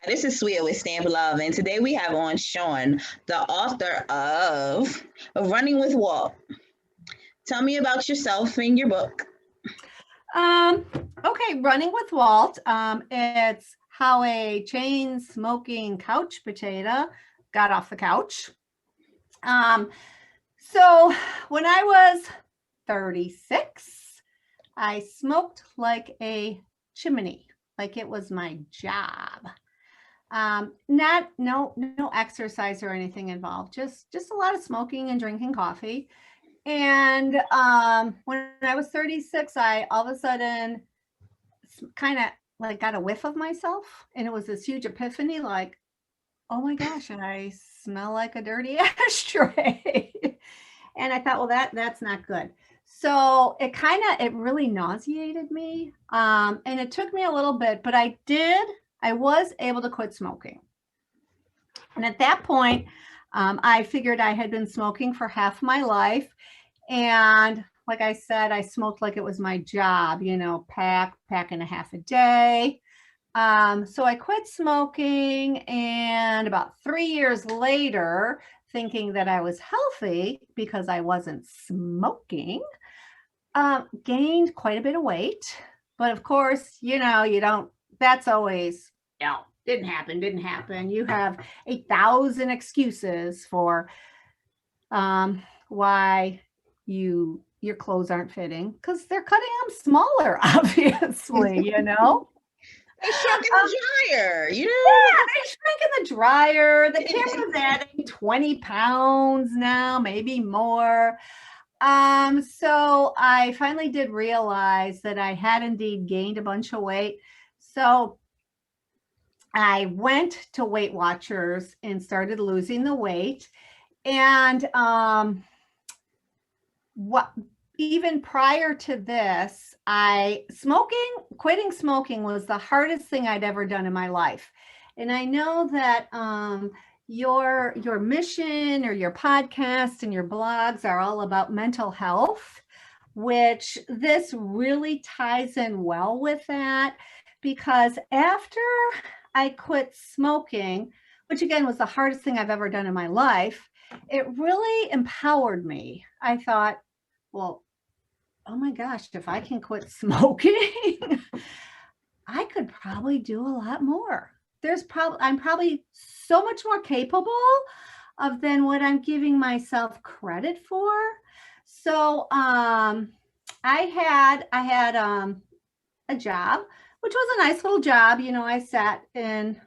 This is Sweet with Stamp Love, and today we have on Shawn, the author of Running with Walt. Tell me about yourself and your book. Okay, Running with Walt. It's how a chain-smoking couch potato got off the couch. So when I was 36, I smoked like a chimney, like it was my job. No exercise or anything involved, just a lot of smoking and drinking coffee. And when I was 36, I all of a sudden kind of like got a whiff of myself, and it was this huge epiphany, like, oh my gosh, I smell like a dirty ashtray. And I thought, well, that's not good. So it really nauseated me. And it took me a little bit, but I was able to quit smoking. And at that point, I figured I had been smoking for half my life. And like I said, I smoked like it was my job, pack and a half a day. So I quit smoking, and about 3 years later, thinking that I was healthy because I wasn't smoking, gained quite a bit of weight. But of course, that's always, didn't happen. You have 8,000 excuses for why your clothes aren't fitting, because they're cutting them smaller, obviously, They shrunk in the dryer, Yeah, they shrink in the dryer. The camera's adding 20 pounds now, maybe more. So I finally did realize that I had indeed gained a bunch of weight. So I went to Weight Watchers and started losing the weight. And even prior to this, quitting smoking was the hardest thing I'd ever done in my life. And I know that your mission or your podcast and your blogs are all about mental health, which this really ties in well with that, because after I quit smoking, which again was the hardest thing I've ever done in my life, it really empowered me. I thought, well, oh my gosh, if I can quit smoking, I could probably do a lot more. I'm probably so much more capable of than what I'm giving myself credit for. So I had a job, which was a nice little job. I sat in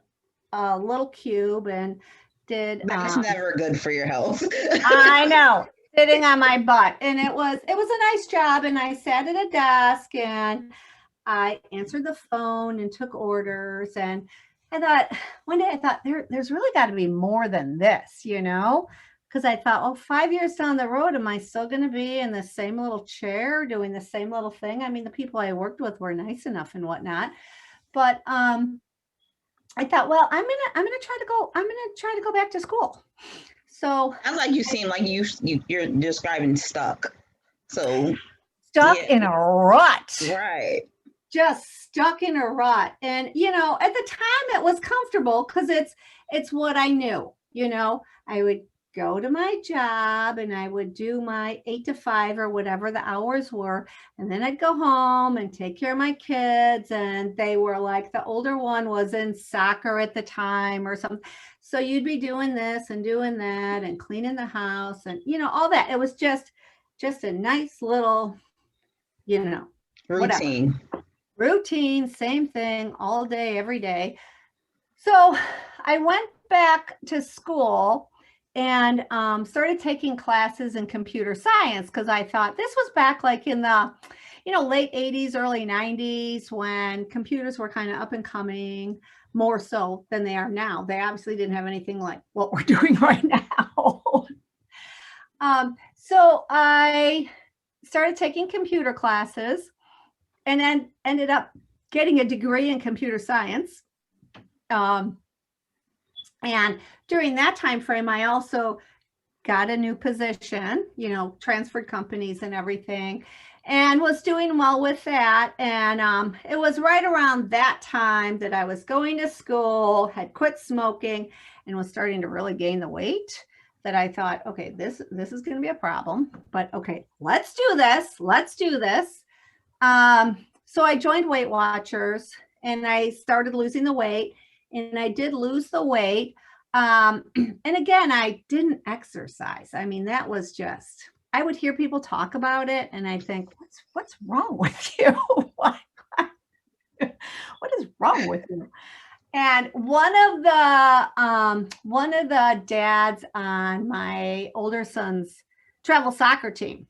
a little cube and did. That's never good for your health. I know. Sitting on my butt, and it was a nice job, and I sat at a desk and I answered the phone and took orders. And one day I thought there's really got to be more than this, because I thought, 5 years down the road, am I still going to be in the same little chair doing the same little thing? I mean, the people I worked with were nice enough and whatnot, but I thought, well, I'm gonna try to go back to school. So sounds like you seem like you're describing stuck. So stuck in a rut. Right. Just stuck in a rut. And at the time it was comfortable because it's what I knew. I would go to my job and I would do my 8 to 5 or whatever the hours were, and then I'd go home and take care of my kids. And they were like, the older one was in soccer at the time or something. So you'd be doing this and doing that and cleaning the house and, all that. It was just a nice little, routine. Whatever. Routine, same thing all day, every day. So I went back to school and started taking classes in computer science, because I thought this was back like in the, late 80s, early 90s, when computers were kind of up and coming, more so than they are now. They obviously didn't have anything like what we're doing right now. So I started taking computer classes and then ended up getting a degree in computer science. And during that time frame, I also got a new position, transferred companies and everything. and was doing well with that. And it was right around that time that I was going to school, had quit smoking, and was starting to really gain the weight, that I thought, okay, this is going to be a problem, but okay, let's do this. Let's do this. So I joined Weight Watchers and I started losing the weight, and I did lose the weight. And again, I didn't exercise. I mean, that was just, I would hear people talk about it and I think, what's wrong with you? What is wrong with you? And one of the dads on my older son's travel soccer team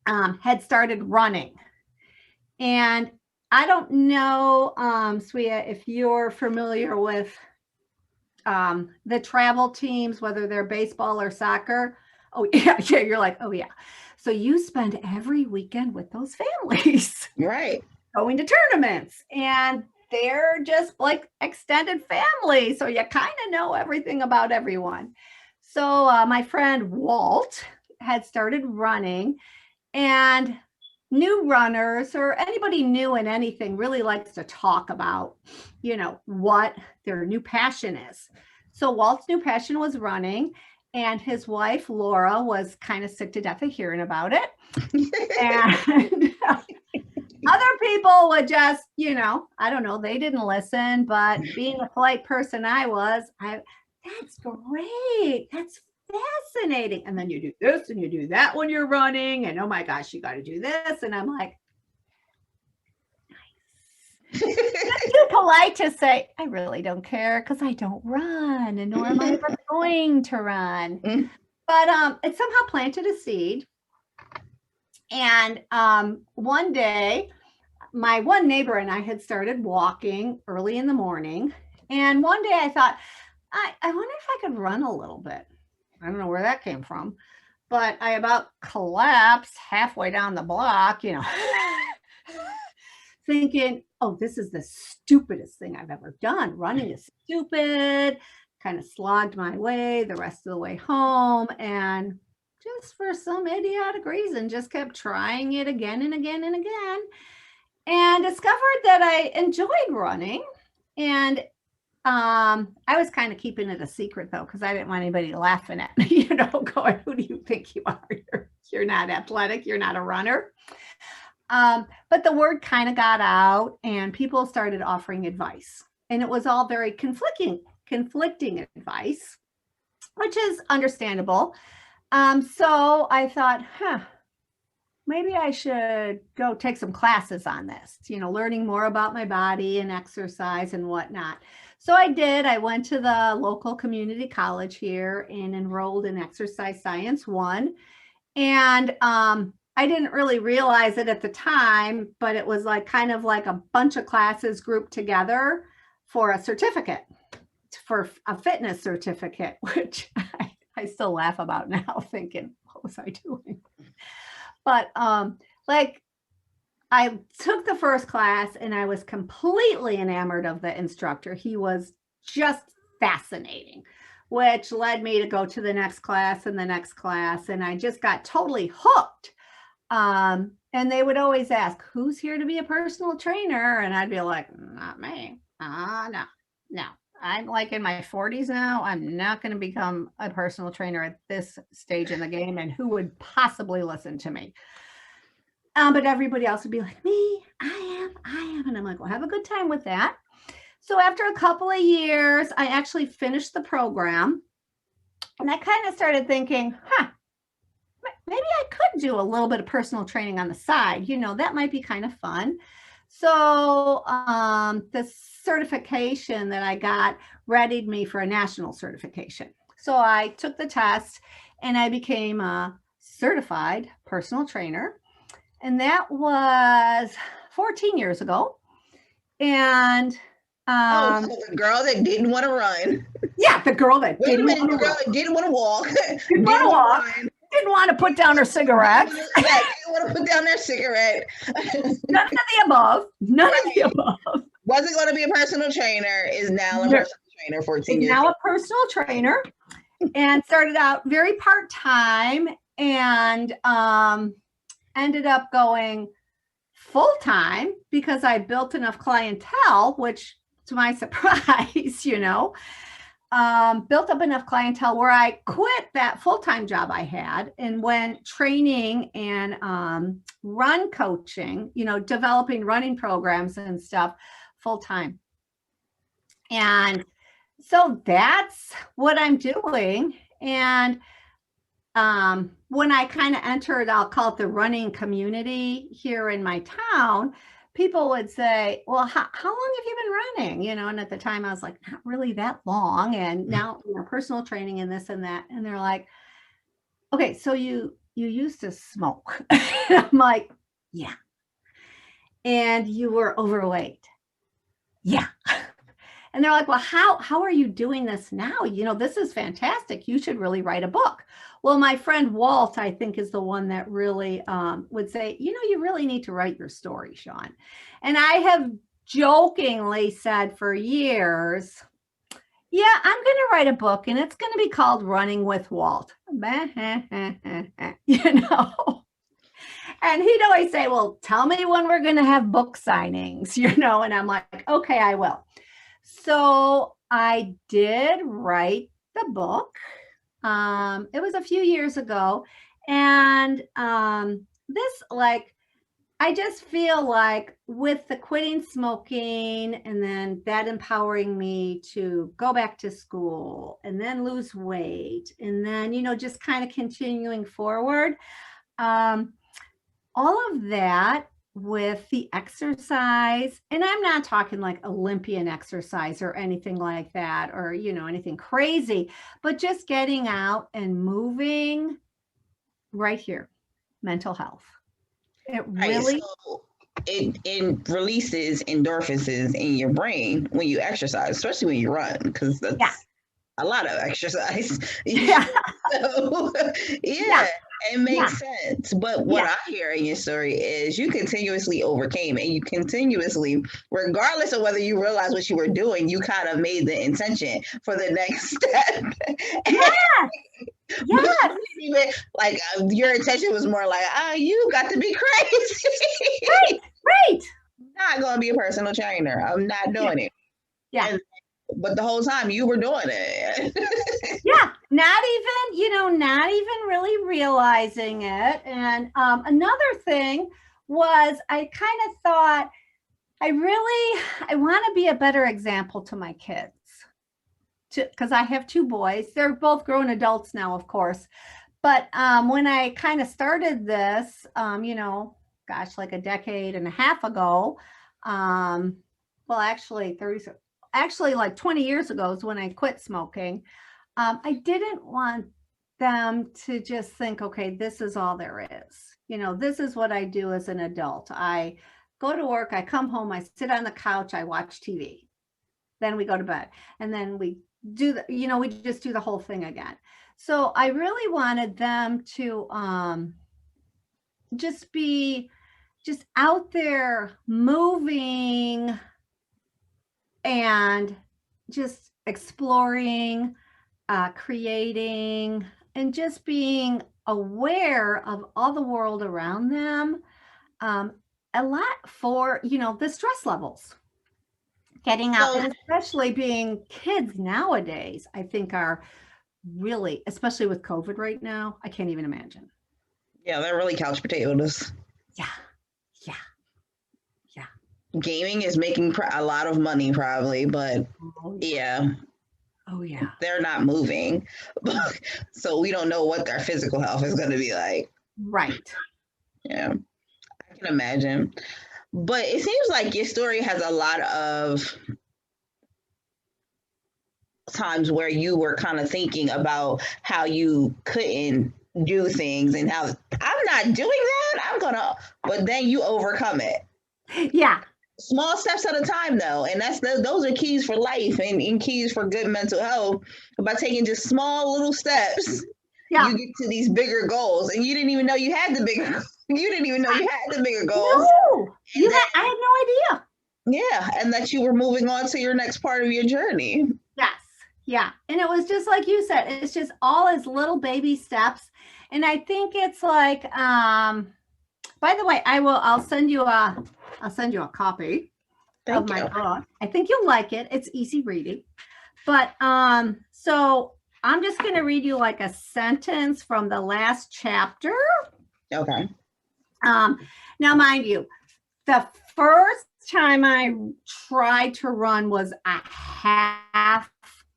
had started running. And I don't know, Sweya, if you're familiar with the travel teams, whether they're baseball or soccer. Oh, yeah, you're like, oh, yeah. So you spend every weekend with those families. Right. Going to tournaments, and they're just like extended family. So you kind of know everything about everyone. So my friend Walt had started running, and new runners or anybody new in anything really likes to talk about, what their new passion is. So Walt's new passion was running, and his wife, Laura, was kind of sick to death of hearing about it. And other people would just, I don't know, they didn't listen, but being a polite person that's great. That's fascinating. And then you do this and you do that when you're running, and oh my gosh, you got to do this. And I'm like, nice. It's too polite to say, I really don't care because I don't run, and nor am I ever going to run. But it somehow planted a seed. And one day, my one neighbor and I had started walking early in the morning. And one day I thought, I wonder if I could run a little bit. I don't know where that came from, but I about collapsed halfway down the block, thinking, oh, this is the stupidest thing I've ever done. Running is stupid. Kind of slogged my way the rest of the way home, and just for some idiotic reason, just kept trying it again and again and again, and discovered that I enjoyed running. And I was kind of keeping it a secret though, because I didn't want anybody laughing at me, going, who do you think you are? You're not athletic. You're not a runner. But the word kind of got out, and people started offering advice, and it was all very conflicting advice, which is understandable. So I thought, maybe I should go take some classes on this, learning more about my body and exercise and whatnot. So I did. I went to the local community college here and enrolled in Exercise Science 1. And I didn't really realize it at the time, but it was kind of like a bunch of classes grouped together for a certificate, for a fitness certificate, which I still laugh about now, thinking, what was I doing? But I took the first class and I was completely enamored of the instructor. He was just fascinating, which led me to go to the next class and the next class. And I just got totally hooked. And they would always ask, who's here to be a personal trainer? And I'd be like, not me. No. I'm in my 40s now. I'm not going to become a personal trainer at this stage in the game. And who would possibly listen to me? But everybody else would be like, me, I am. And I'm like, well, have a good time with that. So after a couple of years, I actually finished the program. And I kind of started thinking, maybe I could do a little bit of personal training on the side. That might be kind of fun. So the certification that I got readied me for a national certification. So I took the test and I became a certified personal trainer. And that was 14 years ago. And so the girl that didn't want to run. Yeah, the girl that didn't want to walk. Didn't want to walk. Didn't want to put down her cigarettes. Didn't want to put down their cigarette. None of the above. Wasn't going to be a personal trainer, is now a personal trainer 14 years. Now a personal trainer, and started out very part-time. And ended up going full-time because I built enough clientele, which to my surprise, built up enough clientele where I quit that full-time job I had and went training and run coaching, developing running programs and stuff full-time. And so that's what I'm doing. And when I kind of entered, I'll call it the running community here in my town, people would say, well, how long have you been running? And at the time I was like, not really that long. And now, personal training and this and that. And they're like, okay, so you used to smoke. I'm like, yeah. And you were overweight. Yeah. And they're like, well, how are you doing this now? This is fantastic. You should really write a book. Well, my friend Walt, I think, is the one that really would say, you really need to write your story, Shawn. And I have jokingly said for years, yeah, I'm going to write a book and it's going to be called Running with Walt. And he'd always say, well, tell me when we're going to have book signings, and I'm like, okay, I will. So I did write the book. It was a few years ago. And I just feel like with the quitting smoking and then that empowering me to go back to school and then lose weight and then, just kind of continuing forward, all of that with the exercise, and I'm not talking like Olympian exercise or anything like that, or, anything crazy, but just getting out and moving right here, mental health. It really, so it releases endorphins in your brain when you exercise, especially when you run, because that's a lot of exercise. Yeah. So, yeah. It makes sense. But what I hear in your story is you continuously overcame and you continuously, regardless of whether you realize what you were doing, you kind of made the intention for the next step. Yeah. Even like your intention was more like, you got to be crazy. Right. I'm not going to be a personal trainer. I'm not doing it. Yeah. But the whole time you were doing it. Yeah, not even really realizing it. And another thing was I kind of thought I want to be a better example to my kids, because I have two boys. They're both grown adults now, of course. But when I kind of started this, like a decade and a half ago, actually like 20 years ago is when I quit smoking. I didn't want them to just think, okay, this is all there is. This is what I do as an adult. I go to work, I come home, I sit on the couch, I watch TV. Then we go to bed. And then we do we just do the whole thing again. So I really wanted them to just be just out there moving and just exploring, creating, and just being aware of all the world around them. A lot for, the stress levels. Getting out, and especially being kids nowadays, I think are really, especially with COVID right now, I can't even imagine. Yeah, they're really couch potatoes. Yeah. Gaming is making a lot of money probably, but yeah. Oh yeah. They're not moving. So we don't know what their physical health is going to be like. Right. Yeah, I can imagine. But it seems like your story has a lot of times where you were kind of thinking about how you couldn't do things and how I'm not doing that. But then you overcome it. Yeah. Small steps at a time, though, and those are keys for life and keys for good mental health. By taking just small little steps, you get to these bigger goals, and you didn't even know you had the bigger goals. You didn't even know you had the bigger goals. No, I had no idea. Yeah, and that you were moving on to your next part of your journey. Yes, yeah, and it was just like you said. It's just all as little baby steps, and I think it's like By the way, I'll send you a copy of my book. I think you'll like it. It's easy reading. But so I'm just going to read you like a sentence from the last chapter. Okay. Now, mind you, the first time I tried to run was a half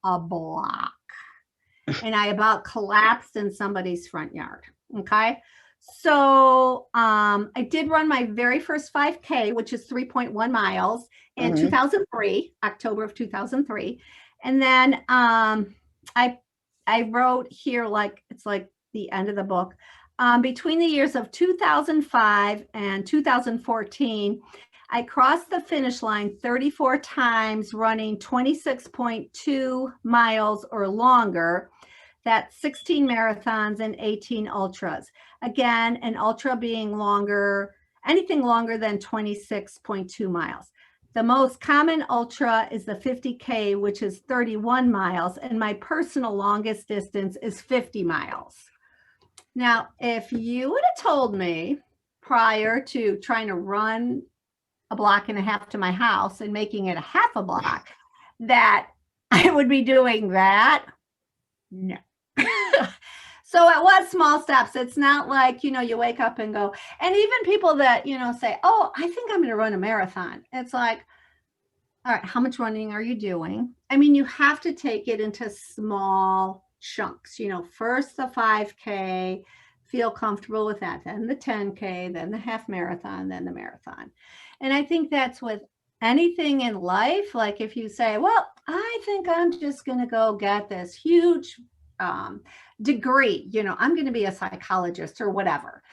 a block, and I about collapsed in somebody's front yard. Okay. So I did run my very first 5K, which is 3.1 miles in 2003, October of 2003. And then I wrote here, like, it's like the end of the book. Between the years of 2005 and 2014, I crossed the finish line 34 times, running 26.2 miles or longer. That's 16 marathons and 18 ultras. Again, an ultra being longer, anything longer than 26.2 miles. The most common ultra is the 50K, which is 31 miles, and my personal longest distance is 50 miles. Now, if you would have told me prior to trying to run a block and a half to my house and making it a half a block that I would be doing that, no. So it was small steps. It's not like, you wake up and go, and even people that, say, oh, I think I'm going to run a marathon. It's like, all right, how much running are you doing? I mean, you have to take it into small chunks, first the 5K, feel comfortable with that, then the 10K, then the half marathon, then the marathon. And I think that's with anything in life. Like if you say, well, I think I'm just going to go get this huge degree, I'm going to be a psychologist or whatever.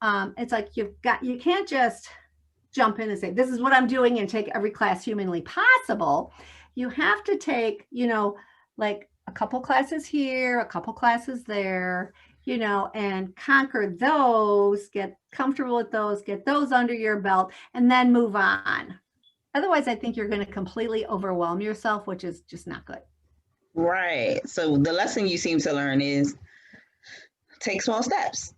It's like you can't just jump in and say, this is what I'm doing and take every class humanly possible. You have to take, like a couple classes here, a couple classes there, and conquer those, get comfortable with those, get those under your belt, and then move on. Otherwise, I think you're going to completely overwhelm yourself, which is just not good. Right. So the lesson you seem to learn is take small steps.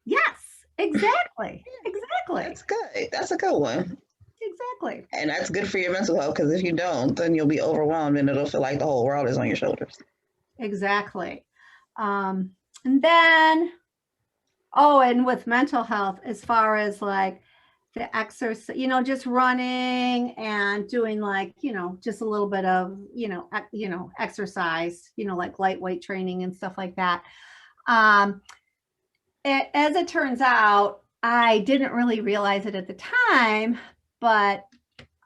Yes, exactly. Exactly. That's good. That's a good one. Exactly. And that's good for your mental health, because if you don't, then you'll be overwhelmed and it'll feel like the whole world is on your shoulders. Exactly. And then, and with mental health, as far as like the exercise, just running and doing like, just a little bit of, exercise, like lightweight training and stuff like that. As it turns out, I didn't really realize it at the time, but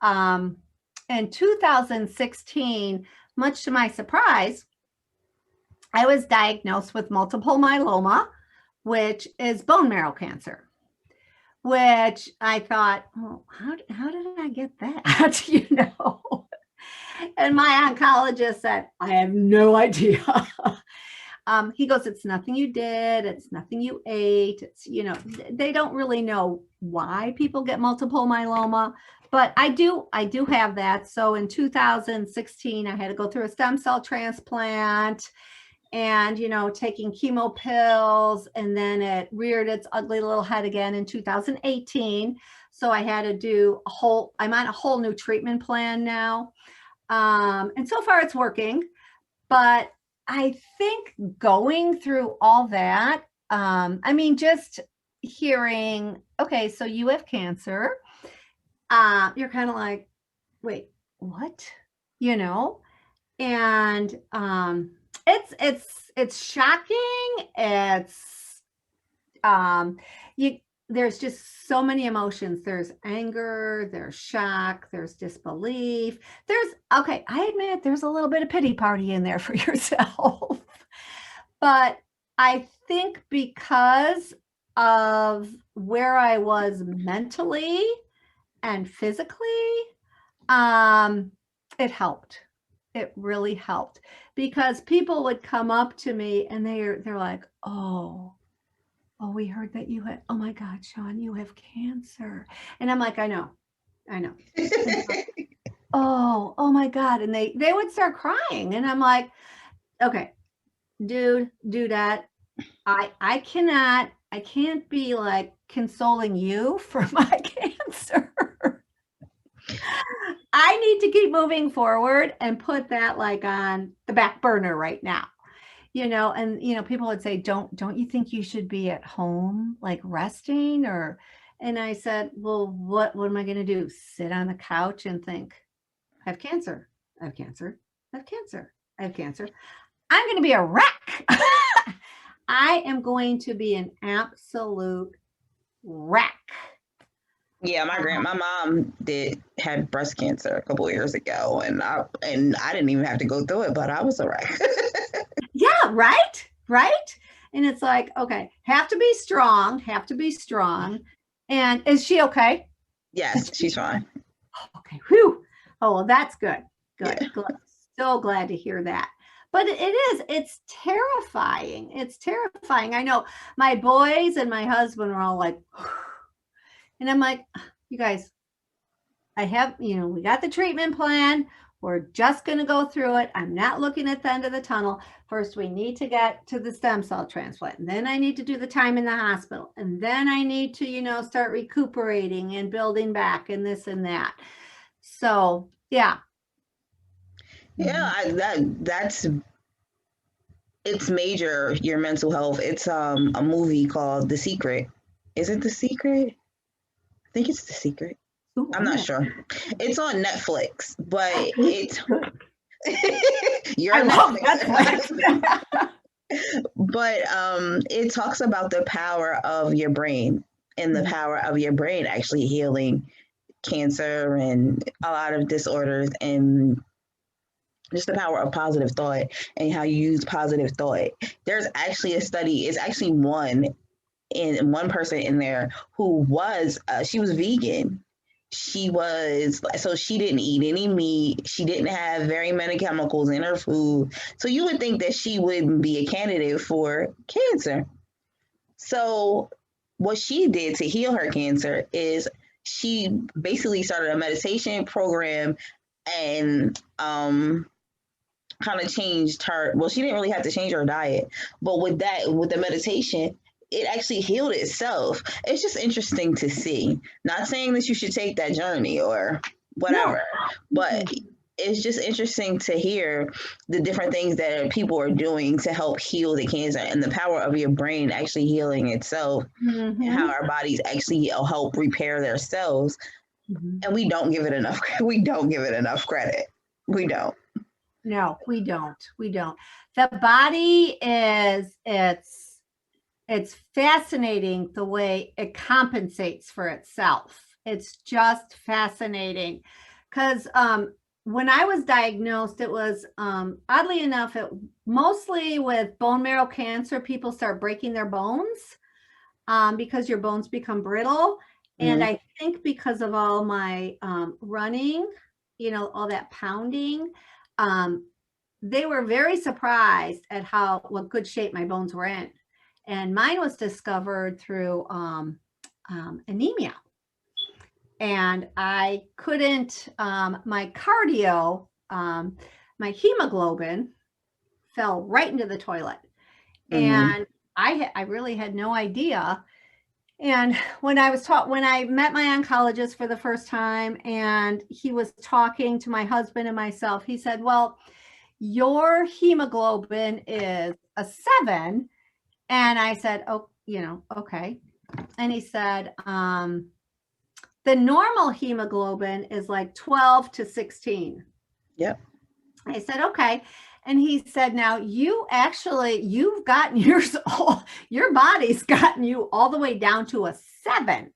in 2016, much to my surprise, I was diagnosed with multiple myeloma, which is bone marrow cancer, which I thought, oh, how did I get that? And my oncologist said, I have no idea. He goes, it's nothing you did. It's nothing you ate. It's, they don't really know why people get multiple myeloma, but I do have that. So in 2016, I had to go through a stem cell transplant and, taking chemo pills, and then it reared its ugly little head again in 2018. So I had to do I'm on a whole new treatment plan now. And so far it's working, but I think going through all that, just hearing, okay, so you have cancer, you're kind of like, wait, what? And it's shocking. It's there's just so many emotions. There's anger, there's shock, there's disbelief. I admit there's a little bit of pity party in there for yourself. But I think because of where I was mentally and physically, it helped. It really helped, because people would come up to me and they're like, oh, we heard that you had, oh my God, Shawn, you have cancer. And I'm like, I know. oh my God. And they would start crying. And I'm like, okay, dude, do that. I cannot I can't be like consoling you for my cancer. I need to keep moving forward and put that like on the back burner right now. And people would say, don't you think you should be at home like resting? And I said, well, what am I going to do? Sit on the couch and think, I have cancer. I have cancer. I have cancer. I have cancer. I'm going to be a wreck. I am going to be an absolute wreck. Yeah, my mom had breast cancer a couple of years ago, and I didn't even have to go through it, but I was a wreck. Yeah, right. And it's like, okay, have to be strong. And is she okay? Yes, she's fine. Okay. Whew. Oh, well, that's good. Good. Yeah. Good. So glad to hear that. But it's terrifying. It's terrifying. I know my boys and my husband are all like, and I'm like, you guys, I have, we got the treatment plan. We're just going to go through it. I'm not looking at the end of the tunnel. First, we need to get to the stem cell transplant. And then I need to do the time in the hospital. And then I need to, start recuperating and building back and this and that. So, yeah. Yeah, it's major, your mental health. It's a movie called The Secret. Is it The Secret? I think it's The Secret. Ooh, I'm not sure. It's on Netflix, but it's I love Netflix. But it talks about the power of your brain and the power of your brain actually healing cancer and a lot of disorders, and just the power of positive thought and how you use positive thought. There's actually a study, it's actually one person in there who was, she was vegan. So she didn't eat any meat. She didn't have very many chemicals in her food. So you would think that she wouldn't be a candidate for cancer. So what she did to heal her cancer is she basically started a meditation program and kind of changed her. Well, she didn't really have to change her diet, but with the meditation, it actually healed itself. It's just interesting to see. Not saying that you should take that journey or whatever, but it's just interesting to hear the different things that people are doing to help heal the cancer and the power of your brain actually healing itself, and how our bodies actually help repair their cells. And we don't give it enough. We don't give it enough credit. We don't. No, we don't. The body it's fascinating the way it compensates for itself. It's just fascinating because when I was diagnosed, it was oddly enough, mostly with bone marrow cancer, people start breaking their bones because your bones become brittle. And I think because of all my running, all that pounding, they were very surprised at what good shape my bones were in. And mine was discovered through anemia. And I couldn't, my cardio, my hemoglobin fell right into the toilet. And I really had no idea. And when I met my oncologist for the first time, and he was talking to my husband and myself, he said, well, your hemoglobin is a 7. And I said, oh, okay. And he said, the normal hemoglobin is like 12 to 16. Yep. I said, okay. And he said, now you've gotten your body's gotten you all the way down to a 7.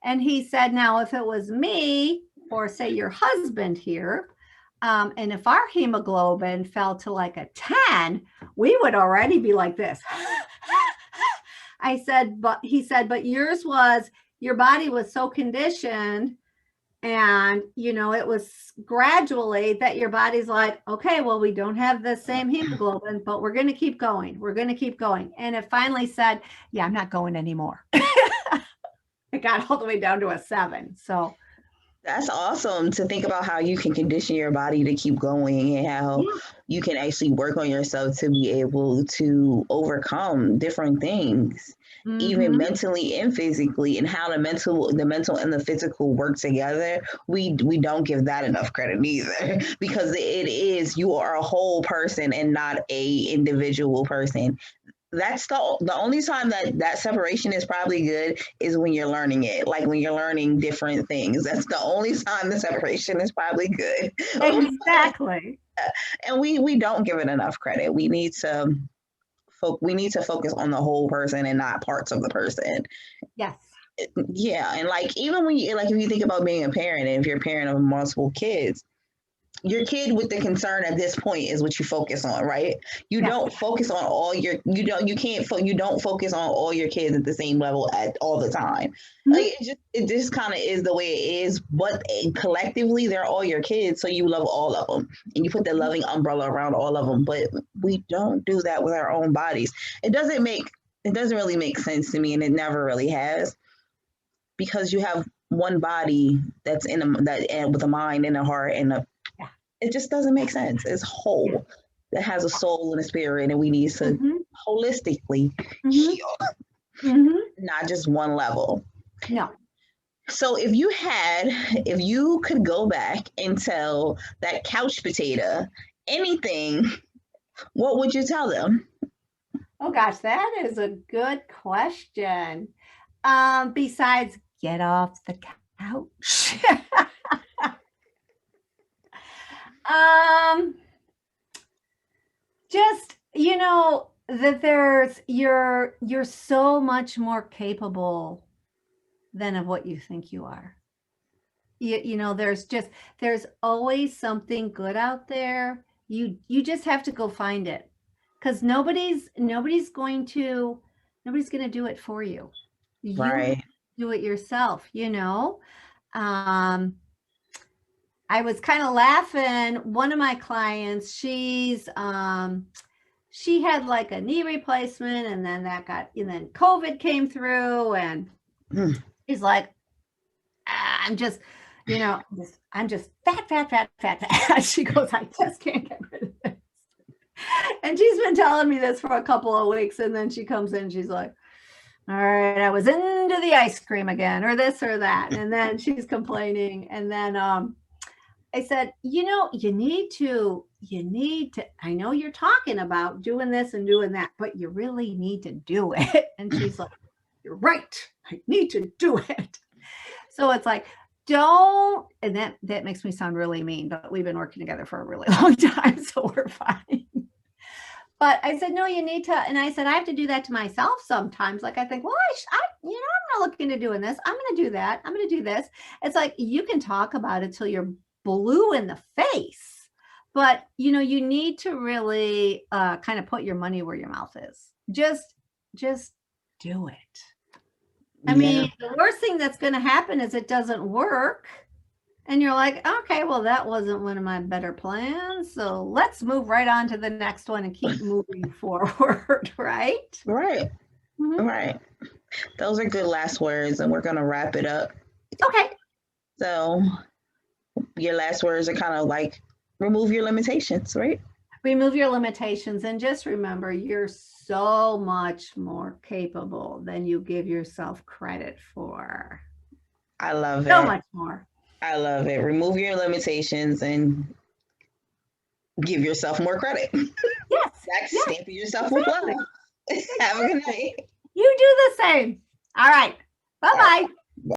And he said, now, if it was me or say your husband here, and if our hemoglobin fell to like a 10, we would already be like this. I said, he said, but your body was so conditioned, and, it was gradually that your body's like, okay, well, we don't have the same hemoglobin, but we're going to keep going. And it finally said, yeah, I'm not going anymore. It got all the way down to a 7. So that's awesome to think about how you can condition your body to keep going, and how you can actually work on yourself to be able to overcome different things, even mentally and physically, and how the mental and the physical work together. We don't give that enough credit either, because it is, you are a whole person and not a individual person. That's the only time that separation is probably good is when you're learning it, like when you're learning different things. That's the only time the separation is probably good. Exactly. And we don't give it enough credit. We need to focus on the whole person and not parts of the person. Yes. Yeah, and like even when you, like, if you think about being a parent, and if you're a parent of multiple kids, your kid with the concern at this point is what you focus on, right? You don't focus on all your, you don't focus on all your kids at the same level at all the time. Like it just kind of is the way it is. But collectively, they're all your kids, so you love all of them, and you put the loving umbrella around all of them. But we don't do that with our own bodies. It doesn't really make sense to me, and it never really has, because you have one body that's with a mind and a heart and a, it just doesn't make sense. It's whole, that has a soul and a spirit, and we need to holistically heal, not just one level. No. So if you could go back and tell that couch potato anything, what would you tell them? Oh gosh, that is a good question. Besides, get off the couch. Just, that you're so much more capable than of what you think you are. There's always something good out there. You just have to go find it, because nobody's going to do it for you. Right. You do it yourself. I was kind of laughing. One of my clients, she had like a knee replacement, and then then COVID came through, and he's like, I'm just fat. She goes, I just can't get rid of this. And she's been telling me this for a couple of weeks, and then she comes in, she's like, all right, I was into the ice cream again, or this or that. And then she's complaining. And then I said, you need to, I know you're talking about doing this and doing that, but you really need to do it. And she's like, you're right, I need to do it. So it's like, don't, and that makes me sound really mean, but we've been working together for a really long time, so we're fine. But I said, no, you need to. And I said, I have to do that to myself sometimes. Like I think, well, I'm not looking to doing this. I'm going to do that. I'm going to do this. It's like, you can talk about it till you're blue in the face, but you need to really kind of put your money where your mouth is. Just do it. I mean, the worst thing that's going to happen is it doesn't work. And you're like, okay, well, that wasn't one of my better plans. So let's move right on to the next one and keep moving forward, right? Right. Right. Those are good last words, and we're going to wrap it up. Okay. So your last words are kind of like, remove your limitations, right? Remove your limitations, and just remember, you're so much more capable than you give yourself credit for. I love it. So much more. I love it. Remove your limitations and give yourself more credit. Yes. Stamp yourself with love. Have a good night. You do the same. All right. Bye-bye.